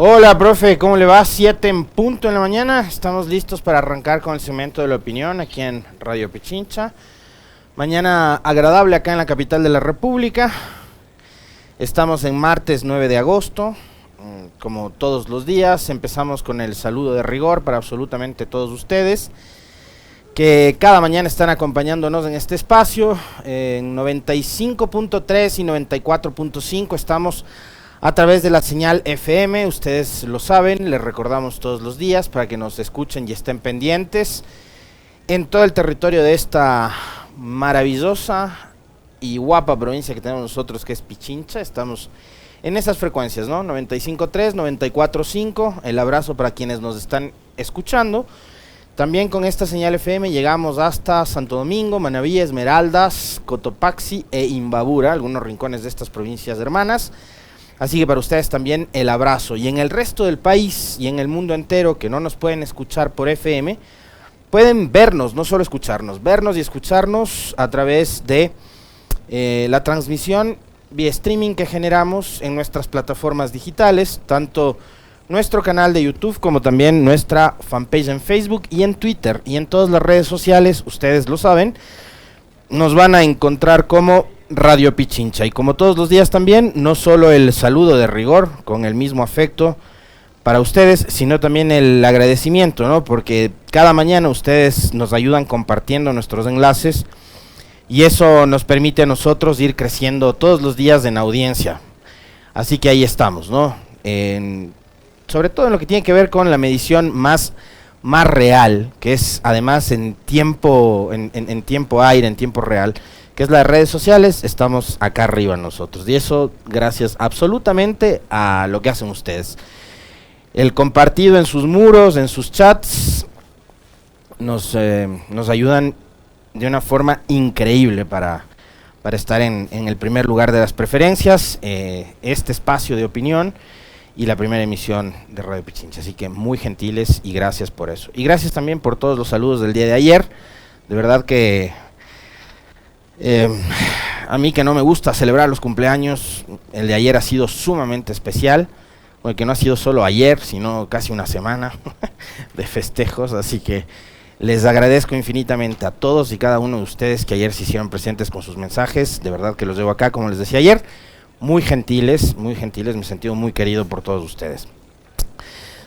Hola, profe, ¿cómo le va? 7 en punto en la mañana. Estamos listos para arrancar con el segmento de la opinión aquí en Radio Pichincha. Mañana agradable acá en la capital de la República. Estamos en martes 9 de agosto. Como todos los días, empezamos con el saludo de rigor para absolutamente todos ustedes que cada mañana están acompañándonos en este espacio. En 95.3 y 94.5 estamos a través de la señal FM, ustedes lo saben, les recordamos todos los días para que nos escuchen y estén pendientes. En todo el territorio de esta maravillosa y guapa provincia que tenemos nosotros, que es Pichincha, estamos en esas frecuencias, ¿no? 95.3, 94.5, el abrazo para quienes nos están escuchando. También con esta señal FM llegamos hasta Santo Domingo, Manabí, Esmeraldas, Cotopaxi e Imbabura, algunos rincones de estas provincias hermanas. Así que para ustedes también el abrazo. Y en el resto del país y en el mundo entero que no nos pueden escuchar por FM, pueden vernos, no solo escucharnos, vernos y escucharnos a través de la transmisión vía streaming que generamos en nuestras plataformas digitales, tanto nuestro canal de YouTube como también nuestra fanpage en Facebook y en Twitter y en todas las redes sociales, ustedes lo saben, nos van a encontrar como Radio Pichincha. Y como todos los días también, no solo el saludo de rigor con el mismo afecto para ustedes, sino también el agradecimiento, ¿no? Porque cada mañana ustedes nos ayudan compartiendo nuestros enlaces y eso nos permite a nosotros ir creciendo todos los días en audiencia. Así que ahí estamos, ¿no? Sobre todo en lo que tiene que ver con la medición más real, que es además en tiempo aire, en tiempo real, que es las redes sociales. Estamos acá arriba nosotros, y eso gracias absolutamente a lo que hacen ustedes. El compartido en sus muros, en sus chats, nos ayudan de una forma increíble para estar en el primer lugar de las preferencias, este espacio de opinión y la primera emisión de Radio Pichincha. Así que muy gentiles y gracias por eso. Y gracias también por todos los saludos del día de ayer. De verdad que a mí, que no me gusta celebrar los cumpleaños, el de ayer ha sido sumamente especial, porque no ha sido solo ayer, sino casi una semana de festejos. Así que les agradezco infinitamente a todos y cada uno de ustedes que ayer se hicieron presentes con sus mensajes. De verdad que los llevo acá, como les decía ayer, muy gentiles, me he sentido muy querido por todos ustedes.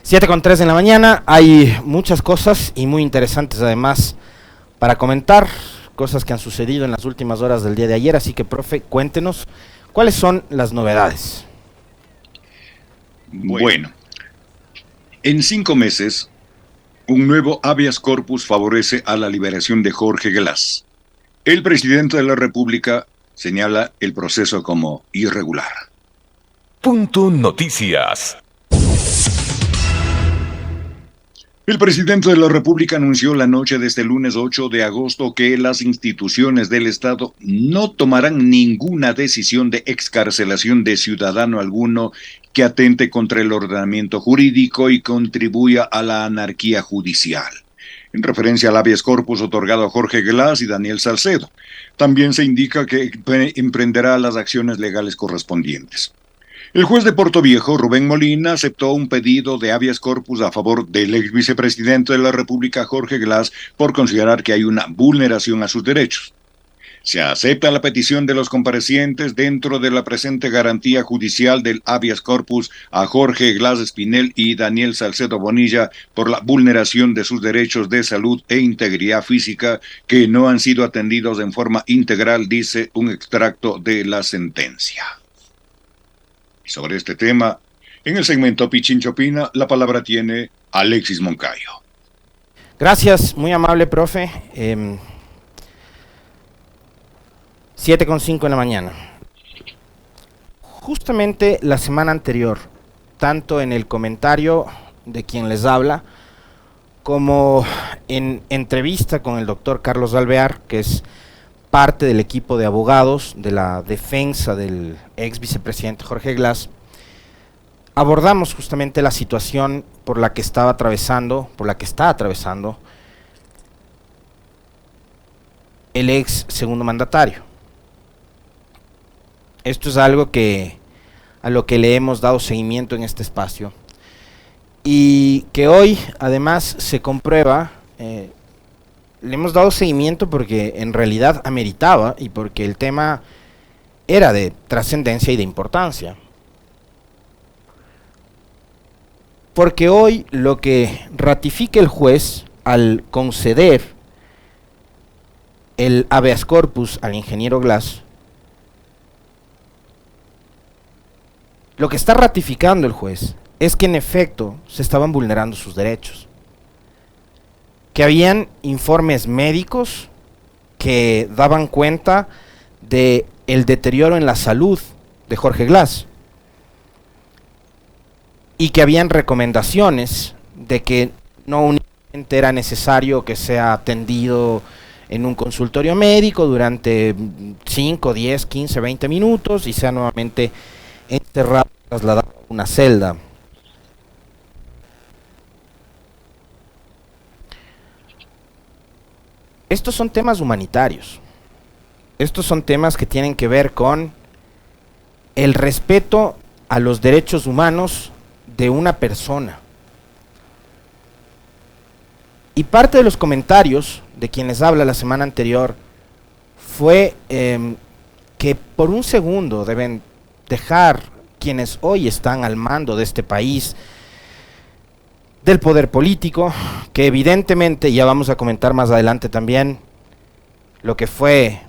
7:03 en la mañana, hay muchas cosas y muy interesantes además para comentar, cosas que han sucedido en las últimas horas del día de ayer, así que, profe, cuéntenos, ¿cuáles son las novedades? Bueno, en 5 meses, un nuevo habeas corpus favorece a la liberación de Jorge Glass. El presidente de la República señala el proceso como irregular. Punto Noticias. El presidente de la República anunció la noche de este lunes 8 de agosto que las instituciones del Estado no tomarán ninguna decisión de excarcelación de ciudadano alguno que atente contra el ordenamiento jurídico y contribuya a la anarquía judicial, en referencia al habeas corpus otorgado a Jorge Glass y Daniel Salcedo. También se indica que emprenderá las acciones legales correspondientes. El juez de Portoviejo, Rubén Molina, aceptó un pedido de habeas corpus a favor del ex vicepresidente de la República, Jorge Glass, por considerar que hay una vulneración a sus derechos. Se acepta la petición de los comparecientes dentro de la presente garantía judicial del habeas corpus a Jorge Glass Espinel y Daniel Salcedo Bonilla por la vulneración de sus derechos de salud e integridad física que no han sido atendidos en forma integral, dice un extracto de la sentencia. Y sobre este tema, en el segmento Pichincha Opina, la palabra tiene Alexis Moncayo. Gracias, muy amable, profe. 7:05 en la mañana. Justamente la semana anterior, tanto en el comentario de quien les habla, como en entrevista con el doctor Carlos Alvear, que es parte del equipo de abogados de la defensa del ex vicepresidente Jorge Glass, abordamos justamente la situación por la que está atravesando el ex segundo mandatario. Esto es algo a lo que le hemos dado seguimiento en este espacio, y que hoy además se comprueba. Le hemos dado seguimiento porque en realidad ameritaba y porque el tema era de trascendencia y de importancia. Porque hoy lo que ratifica el juez al conceder el habeas corpus al ingeniero Glass, lo que está ratificando el juez es que en efecto se estaban vulnerando sus derechos. Que habían informes médicos que daban cuenta de el deterioro en la salud de Jorge Glass y que habían recomendaciones de que no únicamente era necesario que sea atendido en un consultorio médico durante 5, 10, 15, 20 minutos y sea nuevamente encerrado, trasladado a una celda. Estos son temas humanitarios. Estos son temas que tienen que ver con el respeto a los derechos humanos de una persona. Y parte de los comentarios de quienes habla la semana anterior fue que por un segundo deben dejar quienes hoy están al mando de este país del poder político, que evidentemente, ya vamos a comentar más adelante también, lo que fue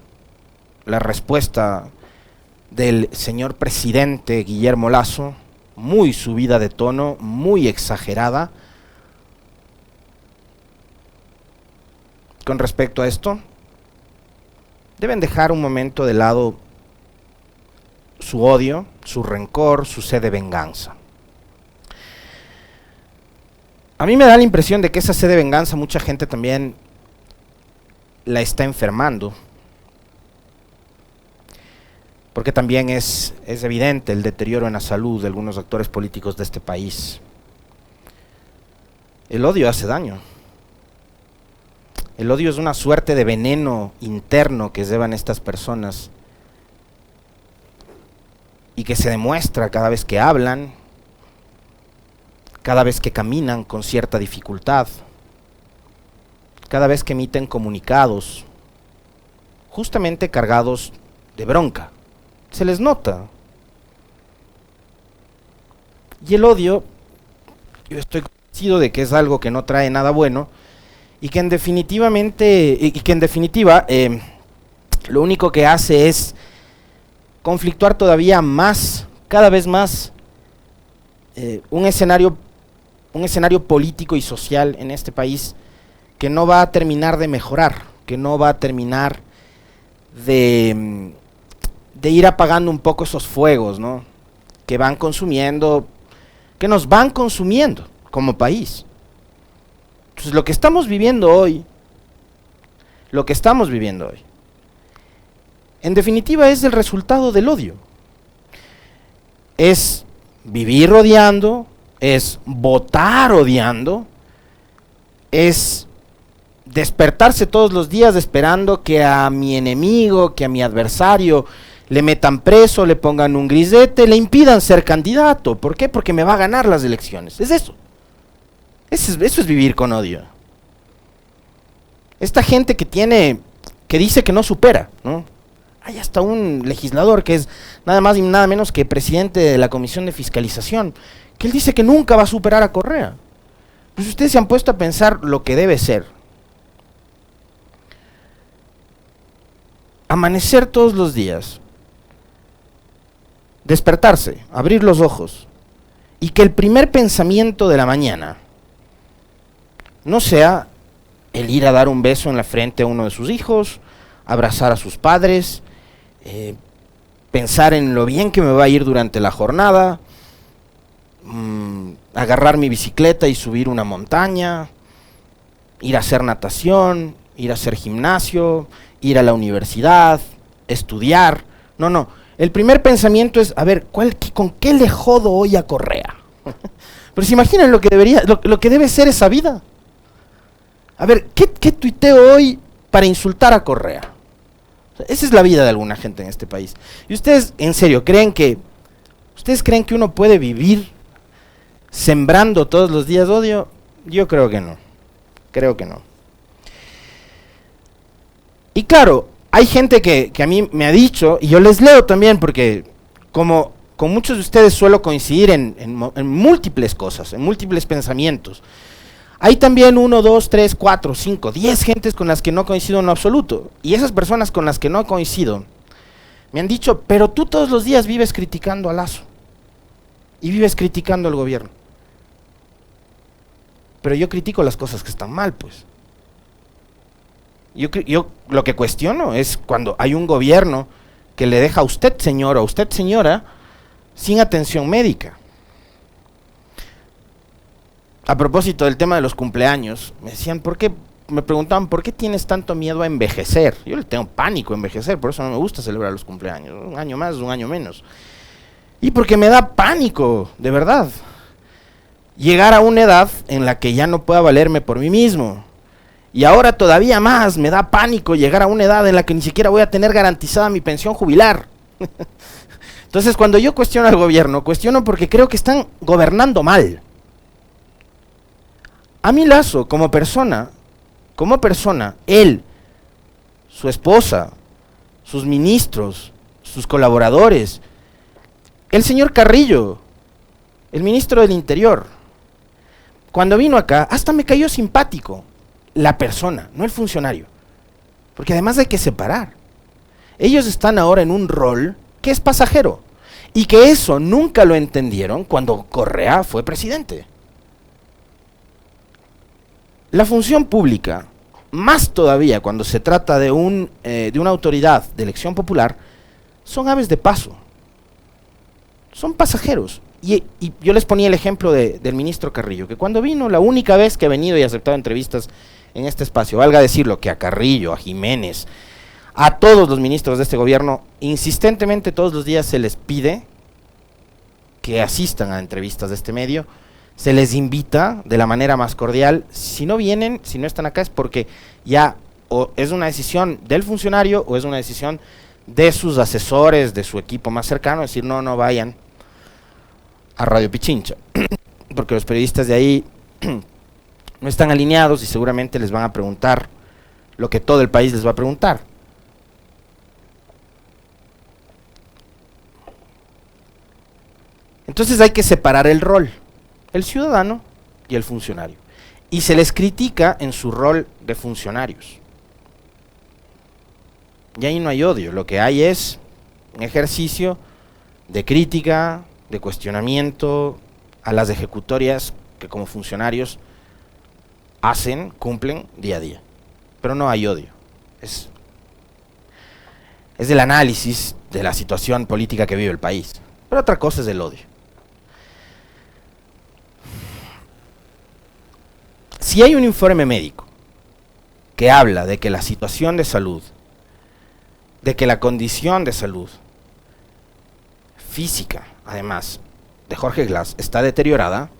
la respuesta del señor presidente Guillermo Lasso, muy subida de tono, muy exagerada. Con respecto a esto, deben dejar un momento de lado su odio, su rencor, su sed de venganza. A mí me da la impresión de que esa sed de venganza mucha gente también la está enfermando. Porque también es evidente el deterioro en la salud de algunos actores políticos de este país. El odio hace daño. El odio es una suerte de veneno interno que llevan estas personas y que se demuestra cada vez que hablan, cada vez que caminan con cierta dificultad, cada vez que emiten comunicados, justamente cargados de bronca. Se les nota. Y el odio, yo estoy convencido de que es algo que no trae nada bueno y que en definitiva lo único que hace es conflictuar todavía más, cada vez más, un escenario político y social en este país que no va a terminar de mejorar, que no va a terminar de ir apagando un poco esos fuegos, ¿no? Que van consumiendo, que nos van consumiendo como país. Entonces lo que estamos viviendo hoy, en definitiva es el resultado del odio. Es vivir odiando, es votar odiando, es despertarse todos los días esperando que a mi enemigo, que a mi adversario le metan preso, le pongan un grisete, le impidan ser candidato. ¿Por qué? Porque me va a ganar las elecciones. Es eso. Eso es vivir con odio. Esta gente que dice que no supera, ¿no? Hay hasta un legislador que es nada más y nada menos que presidente de la Comisión de Fiscalización, que él dice que nunca va a superar a Correa. Pues ustedes se han puesto a pensar lo que debe ser. Amanecer todos los días, despertarse, abrir los ojos, y que el primer pensamiento de la mañana no sea el ir a dar un beso en la frente a uno de sus hijos, abrazar a sus padres, pensar en lo bien que me va a ir durante la jornada, agarrar mi bicicleta y subir una montaña, ir a hacer natación, ir a hacer gimnasio, ir a la universidad, estudiar. No. El primer pensamiento es, a ver, ¿con qué le jodo hoy a Correa? Pero se imaginan lo que debe ser esa vida. A ver, ¿qué tuiteo hoy para insultar a Correa? O sea, esa es la vida de alguna gente en este país. Y ustedes, en serio, ¿ustedes creen que uno puede vivir sembrando todos los días odio, yo creo que no. Creo que no. Y claro, hay gente que a mí me ha dicho, y yo les leo también, porque como con muchos de ustedes suelo coincidir en múltiples cosas, en múltiples pensamientos. Hay también 1, 2, 3, 4, 5, 10 gentes con las que no coincido en lo absoluto. Y esas personas con las que no coincido me han dicho, pero tú todos los días vives criticando a Lasso. Y vives criticando al gobierno. Pero yo critico las cosas que están mal, pues. Yo lo que cuestiono es cuando hay un gobierno que le deja a usted, señor, o a usted, señora, sin atención médica. A propósito del tema de los cumpleaños, me preguntaban, ¿por qué tienes tanto miedo a envejecer? Yo le tengo pánico a envejecer, por eso no me gusta celebrar los cumpleaños. Un año más, un año menos. Y porque me da pánico, de verdad. Llegar a una edad en la que ya no pueda valerme por mí mismo. Y ahora todavía más me da pánico llegar a una edad en la que ni siquiera voy a tener garantizada mi pensión jubilar. Entonces, cuando yo cuestiono al gobierno, cuestiono porque creo que están gobernando mal. A mí Lasso, como persona, él, su esposa, sus ministros, sus colaboradores, el señor Carrillo, el ministro del Interior, cuando vino acá, hasta me cayó simpático la persona, no el funcionario. Porque además hay que separar. Ellos están ahora en un rol que es pasajero. Y que eso nunca lo entendieron cuando Correa fue presidente. La función pública, más todavía cuando se trata de una autoridad de elección popular, son aves de paso. Son pasajeros. Y yo les ponía el ejemplo del ministro Carrillo, que cuando vino, la única vez que ha venido y ha aceptado entrevistas en este espacio, valga decirlo, que a Carrillo, a Jiménez, a todos los ministros de este gobierno, insistentemente todos los días se les pide que asistan a entrevistas de este medio, se les invita de la manera más cordial. Si no vienen, si no están acá, es porque ya o es una decisión del funcionario o es una decisión de sus asesores, de su equipo más cercano, decir no vayan a Radio Pichincha, porque los periodistas de ahí no están alineados y seguramente les van a preguntar lo que todo el país les va a preguntar. Entonces hay que separar el rol, el ciudadano y el funcionario. Y se les critica en su rol de funcionarios. Y ahí no hay odio, lo que hay es un ejercicio de crítica, de cuestionamiento a las ejecutorias que como funcionarios hacen, cumplen día a día. Pero no hay odio. Es del análisis de la situación política que vive el país. Pero otra cosa es el odio. Si hay un informe médico que habla de que la situación de salud, de que la condición de salud física, además, de Jorge Glass está deteriorada,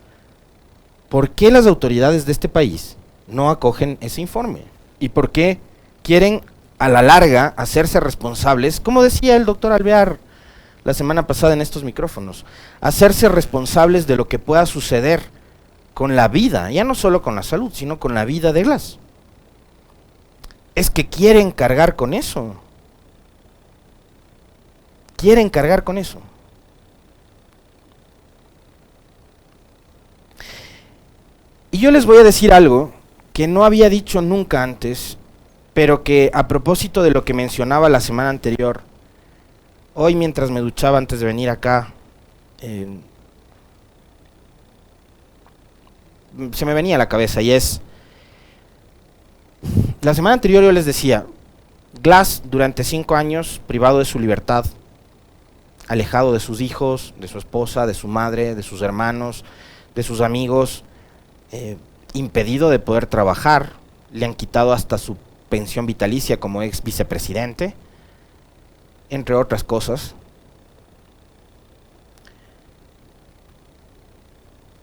¿por qué las autoridades de este país no acogen ese informe? ¿Y por qué quieren a la larga hacerse responsables, como decía el doctor Alvear la semana pasada en estos micrófonos, hacerse responsables de lo que pueda suceder con la vida, ya no solo con la salud, sino con la vida de Glass? Es que quieren cargar con eso. Quieren cargar con eso. Y yo les voy a decir algo que no había dicho nunca antes, pero que a propósito de lo que mencionaba la semana anterior, hoy mientras me duchaba antes de venir acá, se me venía a la cabeza, y es, la semana anterior yo les decía, Glass durante 5 años privado de su libertad, alejado de sus hijos, de su esposa, de su madre, de sus hermanos, de sus amigos, impedido de poder trabajar, le han quitado hasta su pensión vitalicia como ex vicepresidente, entre otras cosas.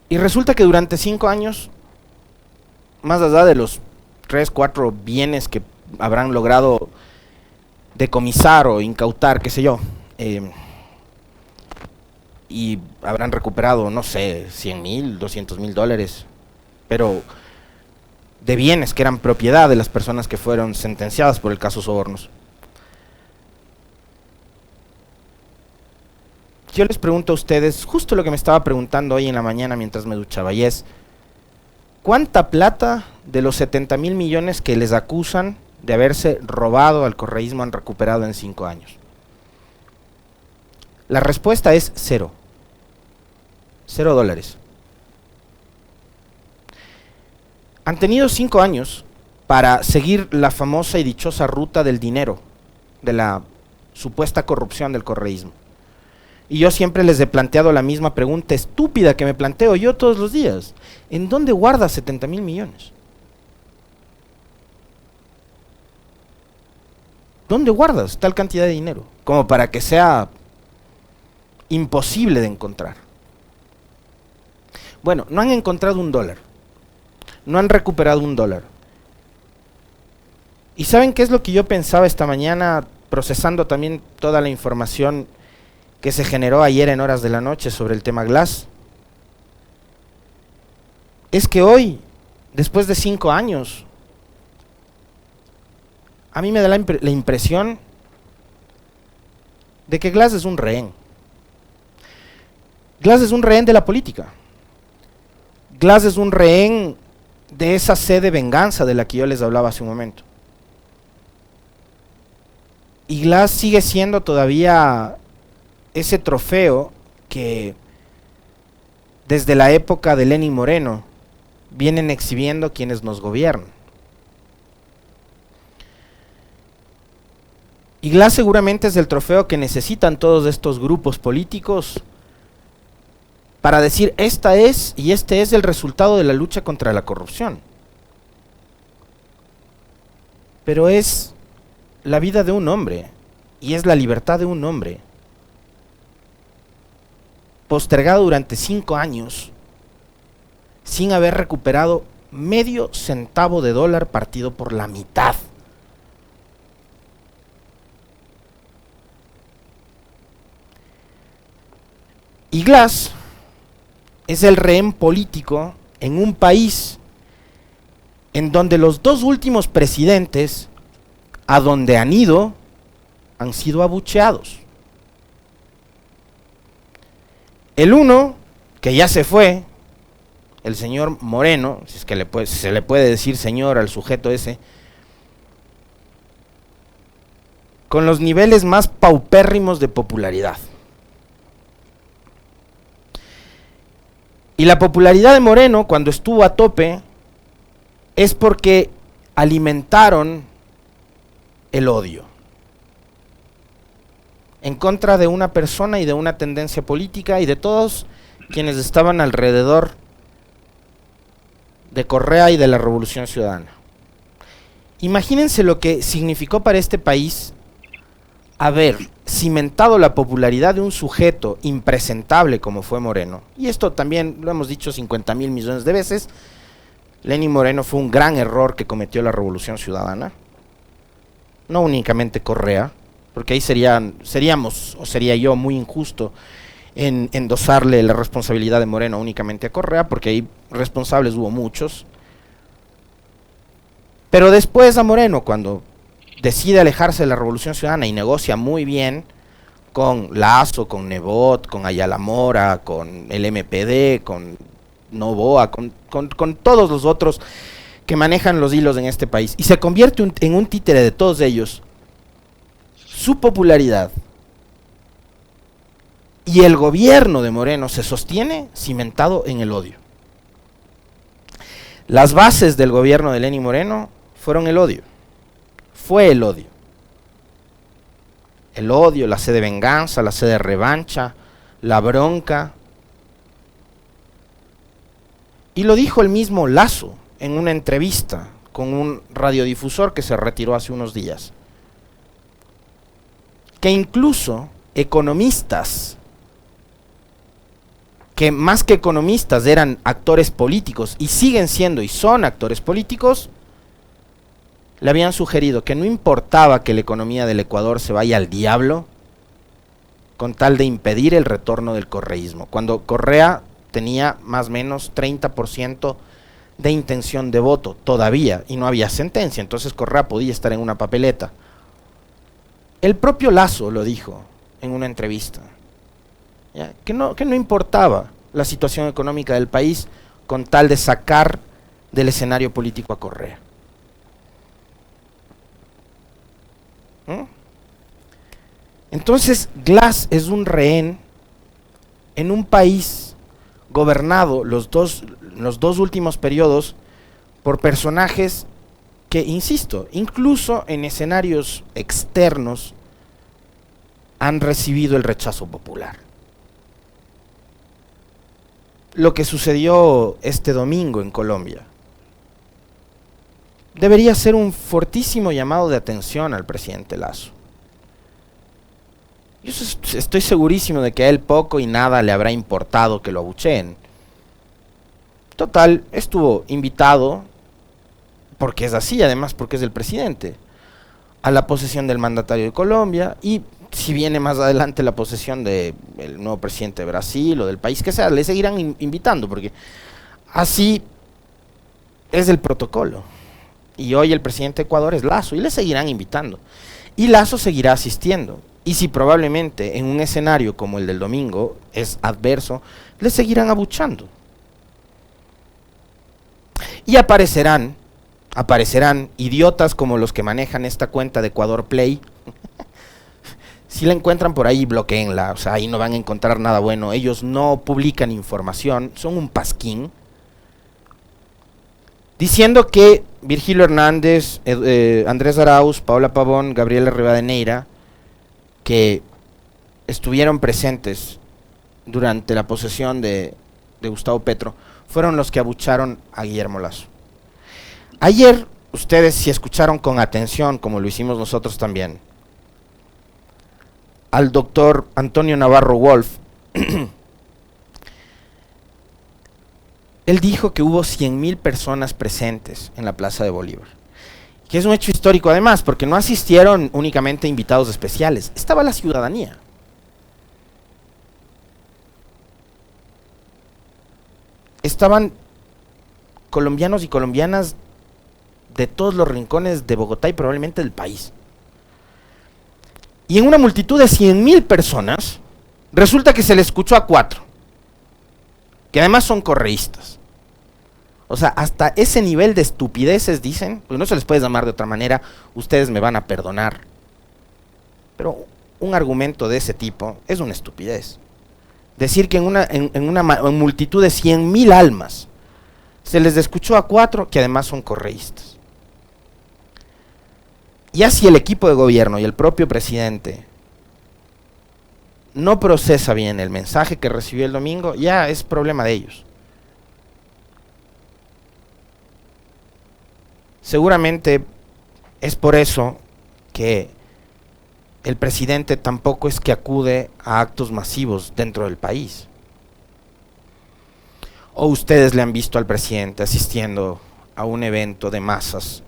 Y resulta que durante 5 años, más allá de los 3, 4 bienes que habrán logrado decomisar o incautar, qué sé yo, y habrán recuperado, no sé, 100,000, 200,000 dólares, pero de bienes que eran propiedad de las personas que fueron sentenciadas por el caso Sobornos. Yo les pregunto a ustedes, justo lo que me estaba preguntando hoy en la mañana mientras me duchaba, y es, ¿cuánta plata de los 70,000 millones que les acusan de haberse robado al correísmo han recuperado en 5 años? La respuesta es cero. $0. Han tenido 5 años para seguir la famosa y dichosa ruta del dinero, de la supuesta corrupción del correísmo. Y yo siempre les he planteado la misma pregunta estúpida que me planteo yo todos los días. ¿En dónde guardas 70,000 millones? ¿Dónde guardas tal cantidad de dinero? Como para que sea imposible de encontrar. Bueno, no han encontrado $1. No han recuperado $1. ¿Y saben qué es lo que yo pensaba esta mañana, procesando también toda la información que se generó ayer en horas de la noche sobre el tema Glass? Es que hoy, después de 5 años, a mí me da la impresión de que Glass es un rehén. Glass es un rehén de la política. Glass es un rehén de esa sed de venganza de la que yo les hablaba hace un momento. Y Glass sigue siendo todavía ese trofeo que desde la época de Lenín Moreno vienen exhibiendo quienes nos gobiernan. Y Glass seguramente es el trofeo que necesitan todos estos grupos políticos para decir este es el resultado de la lucha contra la corrupción. Pero es la vida de un hombre y es la libertad de un hombre postergado durante 5 años sin haber recuperado medio centavo de dólar partido por la mitad. Y Glass es el rehén político en un país en donde los 2 últimos presidentes a donde han ido han sido abucheados. El uno, que ya se fue, el señor Moreno, si es que se le puede decir señor al sujeto ese, con los niveles más paupérrimos de popularidad. Y la popularidad de Moreno, cuando estuvo a tope, es porque alimentaron el odio en contra de una persona y de una tendencia política y de todos quienes estaban alrededor de Correa y de la Revolución Ciudadana. Imagínense lo que significó para este país haber cimentado la popularidad de un sujeto impresentable como fue Moreno. Y esto también lo hemos dicho 50,000 millones de veces. Lenín Moreno fue un gran error que cometió la Revolución Ciudadana. No únicamente Correa, porque ahí sería yo muy injusto en endosarle la responsabilidad de Moreno únicamente a Correa, porque ahí responsables hubo muchos. Pero después a Moreno, cuando decide alejarse de la Revolución Ciudadana y negocia muy bien con Lasso, con Nebot, con Ayala Mora, con el MPD, con Noboa, con todos los otros que manejan los hilos en este país, y se convierte en un títere de todos ellos, su popularidad y el gobierno de Moreno se sostiene cimentado en el odio. Las bases del gobierno de Lenín Moreno fueron el odio. Fue el odio. El odio, la sed de venganza, la sed de revancha, la bronca. Y lo dijo el mismo Lasso en una entrevista con un radiodifusor que se retiró hace unos días. Que incluso economistas, que más que economistas eran actores políticos y siguen siendo y son actores políticos, le habían sugerido que no importaba que la economía del Ecuador se vaya al diablo con tal de impedir el retorno del correísmo, cuando Correa tenía más o menos 30% de intención de voto todavía y no había sentencia, entonces Correa podía estar en una papeleta. El propio Lasso lo dijo en una entrevista, ¿ya? Que no importaba la situación económica del país con tal de sacar del escenario político a Correa. Entonces Glass es un rehén en un país gobernado los dos últimos periodos por personajes que, insisto, incluso en escenarios externos han recibido el rechazo popular. Lo que sucedió este domingo en Colombia debería ser un fortísimo llamado de atención al presidente Lasso. Yo estoy segurísimo de que a él poco y nada le habrá importado que lo abucheen. Total, estuvo invitado, porque es así, además porque es el presidente, a la posesión del mandatario de Colombia, y si viene más adelante la posesión del nuevo presidente de Brasil o del país que sea, le seguirán invitando, porque así es el protocolo. Y hoy el presidente de Ecuador es Lasso, y le seguirán invitando. Y Lasso seguirá asistiendo. Y si probablemente en un escenario como el del domingo es adverso, le seguirán abuchando. Y aparecerán idiotas como los que manejan esta cuenta de Ecuador Play. Si la encuentran por ahí, bloqueenla, o sea, ahí no van a encontrar nada bueno. Ellos no publican información, son un pasquín. Diciendo que Virgilio Hernández, Andrés Arauz, Paola Pavón, Gabriela Rivadeneira, que estuvieron presentes durante la posesión de Gustavo Petro, fueron los que abucharon a Guillermo Lasso. Ayer, ustedes si escucharon con atención, como lo hicimos nosotros también, al doctor Antonio Navarro Wolf, él dijo que hubo 100,000 personas presentes en la Plaza de Bolívar. Que es un hecho histórico además, porque no asistieron únicamente invitados especiales, estaba la ciudadanía. Estaban colombianos y colombianas de todos los rincones de Bogotá y probablemente del país. Y en una multitud de 100,000 personas, resulta que se le escuchó a 4, que además son correístas. O sea, hasta ese nivel de estupideces dicen, pues no se les puede llamar de otra manera, ustedes me van a perdonar. Pero un argumento de ese tipo es una estupidez. Decir que en una multitud de 100,000 almas se les escuchó a 4 que además son correístas. Y así el equipo de gobierno y el propio presidente no procesa bien el mensaje que recibió el domingo, ya es problema de ellos. Seguramente es por eso que el presidente tampoco es que acude a actos masivos dentro del país. O ustedes le han visto al presidente asistiendo a un evento de masas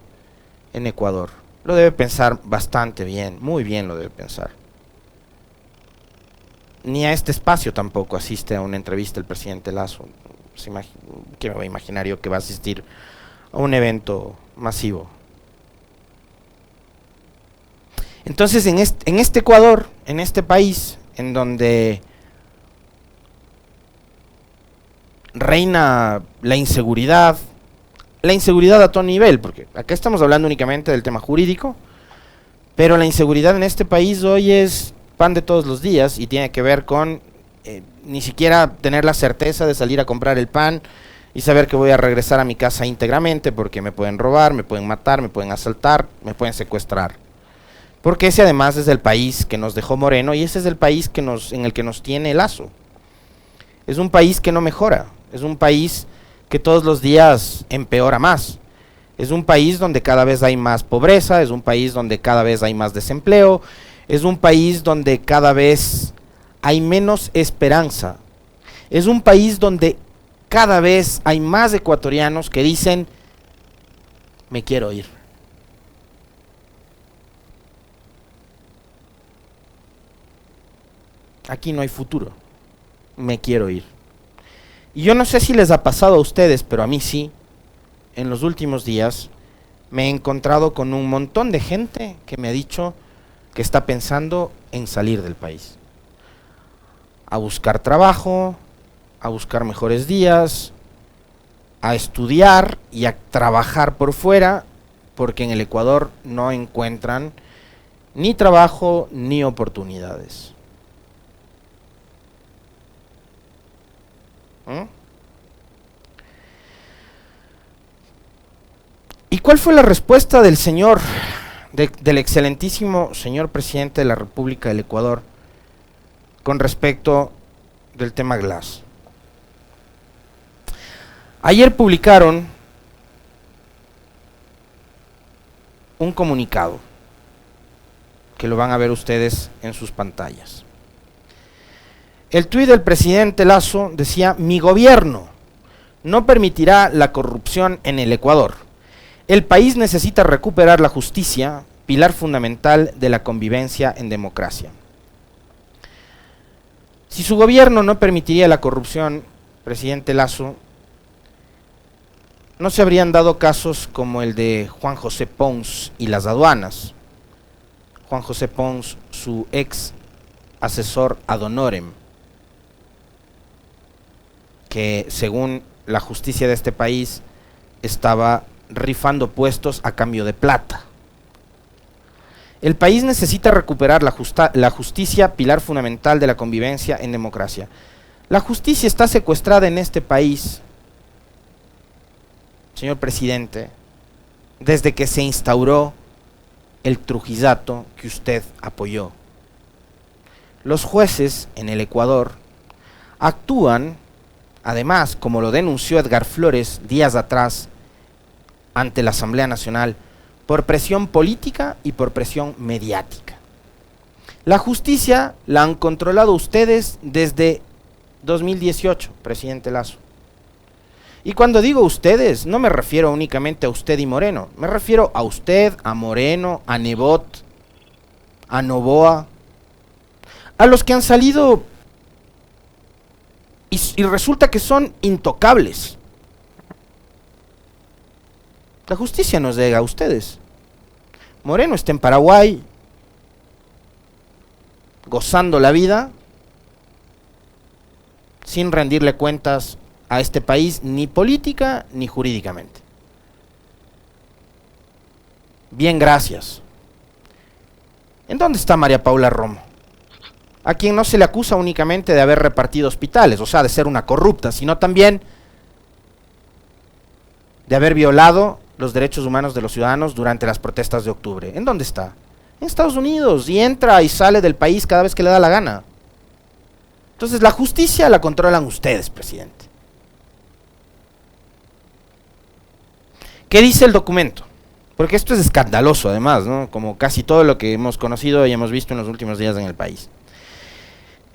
en Ecuador. Lo debe pensar bastante bien, muy bien lo debe pensar. Ni a este espacio tampoco asiste a una entrevista el presidente Lasso. ¿Qué me va a imaginar yo que va a asistir a un evento masivo? Entonces en este Ecuador, en este país, en donde reina la inseguridad a todo nivel, porque acá estamos hablando únicamente del tema jurídico, pero la inseguridad en este país hoy es pan de todos los días y tiene que ver con ni siquiera tener la certeza de salir a comprar el pan y saber que voy a regresar a mi casa íntegramente, porque me pueden robar, me pueden matar, me pueden asaltar, me pueden secuestrar. Porque ese además es el país que nos dejó Moreno y ese es el país en el que nos tiene Lasso. Es un país que no mejora, es un país que todos los días empeora más. Es un país donde cada vez hay más pobreza, es un país donde cada vez hay más desempleo, es un país donde cada vez hay menos esperanza. Es un país donde cada vez hay más ecuatorianos que dicen, me quiero ir. aquí no hay futuro, me quiero ir. Y yo no sé si les ha pasado a ustedes, pero a mí sí, en los últimos días me he encontrado con un montón de gente que me ha dicho que está pensando en salir del país, a buscar trabajo, a buscar mejores días, a estudiar y a trabajar por fuera, porque en el Ecuador no encuentran ni trabajo ni oportunidades. ¿Y cuál fue la respuesta del señor, del excelentísimo señor presidente de la República del Ecuador con respecto del tema Glass? Ayer publicaron un comunicado que lo van a ver ustedes en sus pantallas. El tuit del presidente Lasso decía: mi gobierno no permitirá la corrupción en el Ecuador. El país necesita recuperar la justicia, pilar fundamental de la convivencia en democracia. Si su gobierno no permitiría la corrupción, presidente Lasso, no se habrían dado casos como el de Juan José Pons y las aduanas. Juan José Pons, su ex asesor ad honorem, que según la justicia de este país estaba rifando puestos a cambio de plata. El país necesita recuperar la justicia, pilar fundamental de la convivencia en democracia. La justicia está secuestrada en este país, señor presidente, desde que se instauró el trujillato que usted apoyó. Los jueces en el Ecuador actúan, además, como lo denunció Edgar Flores días atrás ante la Asamblea Nacional, por presión política y por presión mediática. La justicia la han controlado ustedes desde 2018, presidente Lasso. Y cuando digo ustedes, no me refiero únicamente a usted y Moreno, me refiero a usted, a Moreno, a Nebot, a Noboa, a los que han salido y resulta que son intocables. La justicia nos llega a ustedes. Moreno está en Paraguay, gozando la vida, sin rendirle cuentas a este país, ni política ni jurídicamente. Bien, gracias. ¿En dónde está María Paula Romo? A quien no se le acusa únicamente de haber repartido hospitales, o sea, de ser una corrupta, sino también de haber violado los derechos humanos de los ciudadanos durante las protestas de octubre. ¿En dónde está? En Estados Unidos, y entra y sale del país cada vez que le da la gana. Entonces la justicia la controlan ustedes, presidente. ¿Qué dice el documento? Porque esto es escandaloso además, ¿no? Como casi todo lo que hemos conocido y hemos visto en los últimos días en el país.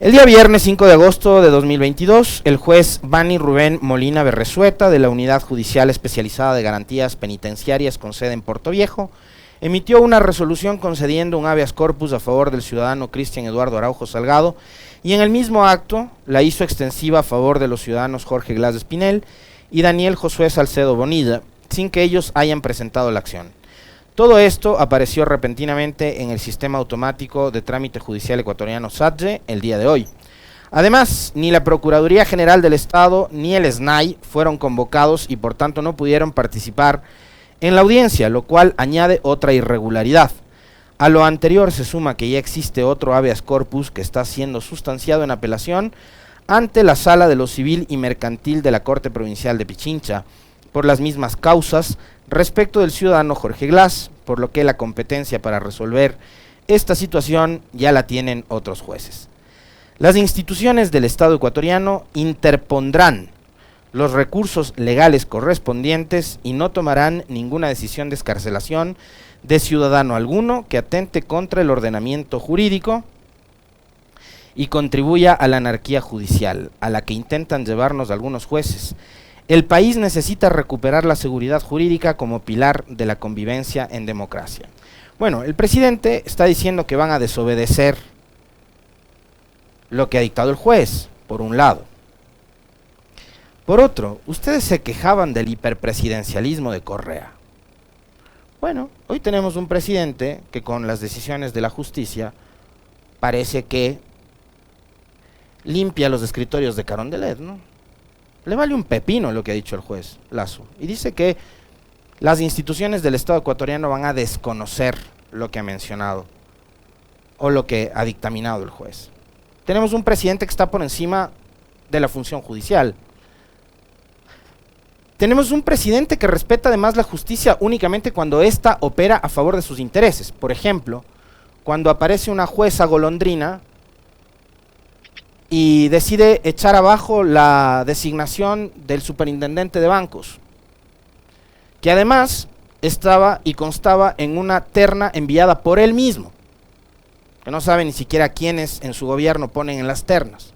El día viernes 5 de agosto de 2022, el juez Bani Rubén Molina Berresueta, de la Unidad Judicial Especializada de Garantías Penitenciarias con sede en Puerto Viejo, emitió una resolución concediendo un habeas corpus a favor del ciudadano Cristian Eduardo Araujo Salgado, y en el mismo acto la hizo extensiva a favor de los ciudadanos Jorge Glass Espinel y Daniel Josué Salcedo Bonilla, sin que ellos hayan presentado la acción. Todo esto apareció repentinamente en el sistema automático de trámite judicial ecuatoriano SATGE el día de hoy. Además, ni la Procuraduría General del Estado ni el SNAI fueron convocados y por tanto no pudieron participar en la audiencia, lo cual añade otra irregularidad. A lo anterior se suma que ya existe otro habeas corpus que está siendo sustanciado en apelación ante la Sala de lo Civil y Mercantil de la Corte Provincial de Pichincha, por las mismas causas respecto del ciudadano Jorge Glass, por lo que la competencia para resolver esta situación ya la tienen otros jueces. Las instituciones del Estado ecuatoriano interpondrán los recursos legales correspondientes y no tomarán ninguna decisión de excarcelación de ciudadano alguno que atente contra el ordenamiento jurídico y contribuya a la anarquía judicial, a la que intentan llevarnos algunos jueces. El país necesita recuperar la seguridad jurídica como pilar de la convivencia en democracia. Bueno, el presidente está diciendo que van a desobedecer lo que ha dictado el juez, por un lado. Por otro, ustedes se quejaban del hiperpresidencialismo de Correa. Bueno, hoy tenemos un presidente que con las decisiones de la justicia parece que limpia los escritorios de Carondelet, ¿no? Le vale un pepino lo que ha dicho el juez Lasso. Y dice que las instituciones del Estado ecuatoriano van a desconocer lo que ha mencionado o lo que ha dictaminado el juez. Tenemos un presidente que está por encima de la función judicial. Tenemos un presidente que respeta además la justicia únicamente cuando ésta opera a favor de sus intereses. Por ejemplo, cuando aparece una jueza golondrina y decide echar abajo la designación del superintendente de bancos, que además estaba y constaba en una terna enviada por él mismo, que no sabe ni siquiera quiénes en su gobierno ponen en las ternas.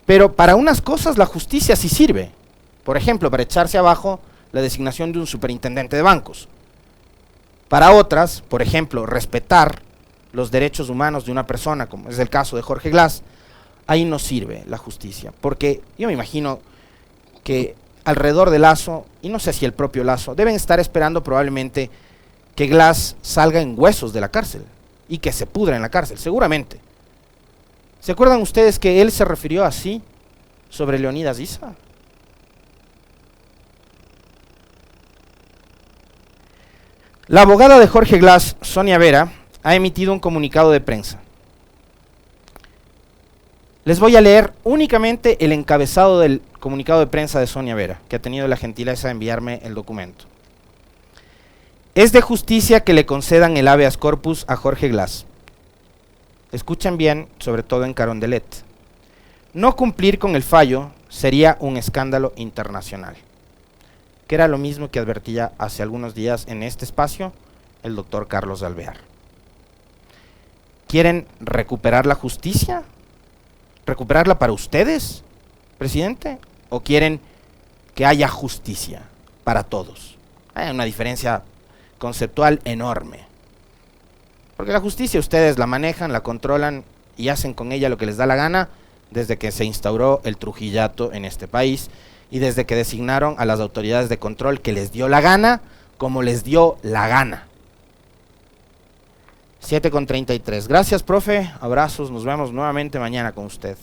Pero para unas cosas la justicia sí sirve. Por ejemplo, para echarse abajo la designación de un superintendente de bancos. Para otras, por ejemplo, respetar los derechos humanos de una persona, como es el caso de Jorge Glass, ahí no sirve la justicia. Porque yo me imagino que alrededor de Lasso, y no sé si el propio Lasso, deben estar esperando probablemente que Glass salga en huesos de la cárcel y que se pudra en la cárcel, seguramente. ¿Se acuerdan ustedes que él se refirió así sobre Leonidas Issa? La abogada de Jorge Glass, Sonia Vera, ha emitido un comunicado de prensa. Les voy a leer únicamente el encabezado del comunicado de prensa de Sonia Vera, que ha tenido la gentileza de enviarme el documento. Es de justicia que le concedan el habeas corpus a Jorge Glass. Escuchen bien, sobre todo en Carondelet. No cumplir con el fallo sería un escándalo internacional, que era lo mismo que advertía hace algunos días en este espacio el doctor Carlos Alvear. ¿Quieren recuperar la justicia? ¿Recuperarla para ustedes, presidente? ¿O quieren que haya justicia para todos? Hay una diferencia conceptual enorme. Porque la justicia ustedes la manejan, la controlan y hacen con ella lo que les da la gana desde que se instauró el trujillato en este país y desde que designaron a las autoridades de control que les dio la gana, como les dio la gana. 7:33. Gracias, profe. Abrazos. Nos vemos nuevamente mañana con usted.